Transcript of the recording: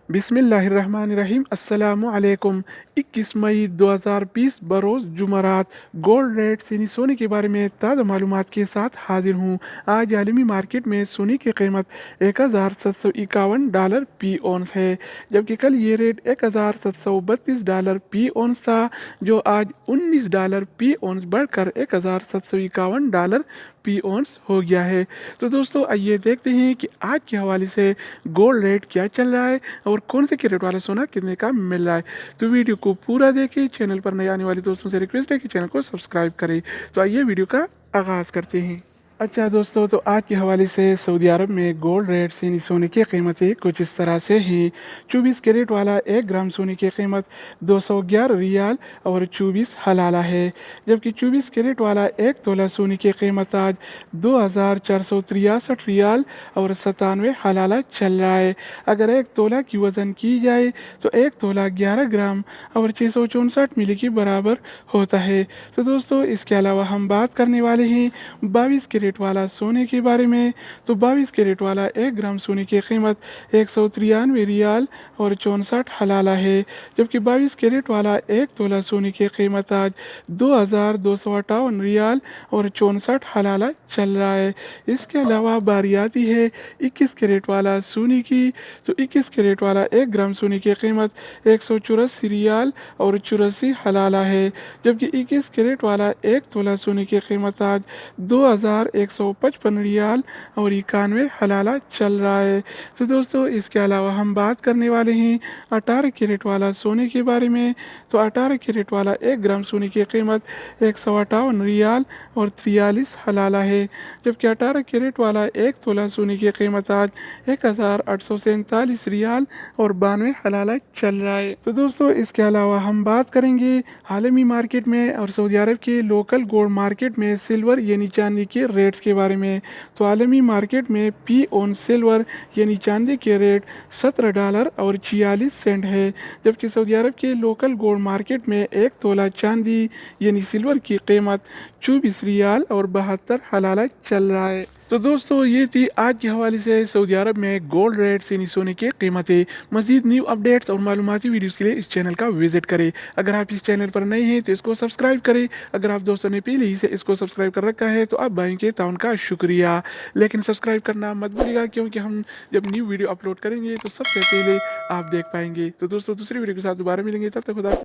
बिस्मिल्लाहिर्रहमानिर्रहीम अस्सलामुअलैकुम। 21 मई 2020 बरोज़ जुमरात gold rate यानी सोने के बारे में ताज़ा मालूमात के साथ हाजिर हूँ। आज आलमी मार्केट में सोने की कीमत $1751 फी औंस है, जबकि कल ये रेट $1732 फी औंस था, जो आज $19 फी औंस बढ़कर $1751 फी औंस हो गया है। तो दोस्तों, आइए देखते हैं कि आज के हवाले से गोल्ड रेट क्या चल रहा है और कौन से कैरेट वाला सोना कितने का मिल रहा है। तो वीडियो को पूरा देखें। चैनल पर नए आने वाले दोस्तों से रिक्वेस्ट है कि चैनल को सब्सक्राइब करें। तो आइए वीडियो का आगाज़ करते हैं। अच्छा दोस्तों, तो आज के हवाले से सऊदी अरब में गोल्ड रेट यानी सोने की कीमतें कुछ इस तरह से हैं। 24 कैरेट वाला 1 ग्राम सोने की कीमत 211 रियाल और 24 हलाला है, जबकि 24 कैरेट वाला 1 तोला सोने की कीमत आज 2463 रियाल और 97 हलाला चल रहा है। अगर 1 तोला की वज़न की जाए तो 1 तोला 11 ग्राम और 664 मिली के बराबर होता है। तो दोस्तों, इसके अलावा हम बात करने वाले हैं 22 कैरेट वाला सोने के बारे में। तो 22 कैरेट वाला 1 ग्राम सोने की कीमत 193 रियाल और 64 हलाला है, जबकि 22 कैरेट वाला 1 तोला सोने की कीमत आज 2258 रियाल और 64 हलाला चल रहा है। इसके अलावा बारी आती है 21 कैरेट वाला सोने की। तो 21 कैरेट वाला 1 ग्राम सोने की कीमत 184 रियाल और 84 हलाला है, जबकि 21 कैरेट वाला 1 तोला सोने की कीमत आज 2155 रियाल और 91 हलाला चल रहा है। तो दोस्तों, इसके अलावा हम बात करने वाले हैं 18 कैरेट वाला सोने के बारे में। तो 18 कैरेट वाला 1 ग्राम सोने की कीमत 158 रियाल और 43 हलाला है, जबकि 18 कैरेट वाला 1 तोला सोने की कीमत आज 1847 रियाल और 92 हलाला चल रहा है। तो दोस्तों, इसके अलावा हम बात करेंगे आलमी मार्केट में और सऊदी अरब के लोकल गोल्ड मार्केट में सिल्वर यानी चांदी के रेट्स के बारे में। तो आलमी मार्केट में पी ऑन सिल्वर यानी चांदी के रेट $17 और 46 सेंट है, जबकि सऊदी अरब के लोकल गोल्ड मार्केट में 1 तोला चांदी यानी सिल्वर की कीमत 24 रियाल और 72 हलाला चल रहा है। तो दोस्तों, ये थी आज के हवाले से सऊदी अरब में गोल्ड रेट्स यानी सोने की कीमतें। मज़ीद न्यू अपडेट्स और मालूमाती वीडियोस के लिए इस चैनल का विजिट करें। अगर आप इस चैनल पर नए हैं तो इसको सब्सक्राइब करें। अगर आप दोस्तों ने पहले ही से इसको सब्सक्राइब कर रखा है तो आप भाई के ताउन का शुक्रिया, लेकिन सब्सक्राइब करना मत भूलिएगा, क्योंकि हम जब न्यू वीडियो अपलोड करेंगे तो सबसे पहले आप देख पाएंगे। तो दोस्तों, दूसरी वीडियो के साथ दोबारा मिलेंगे, तब तक खुदा।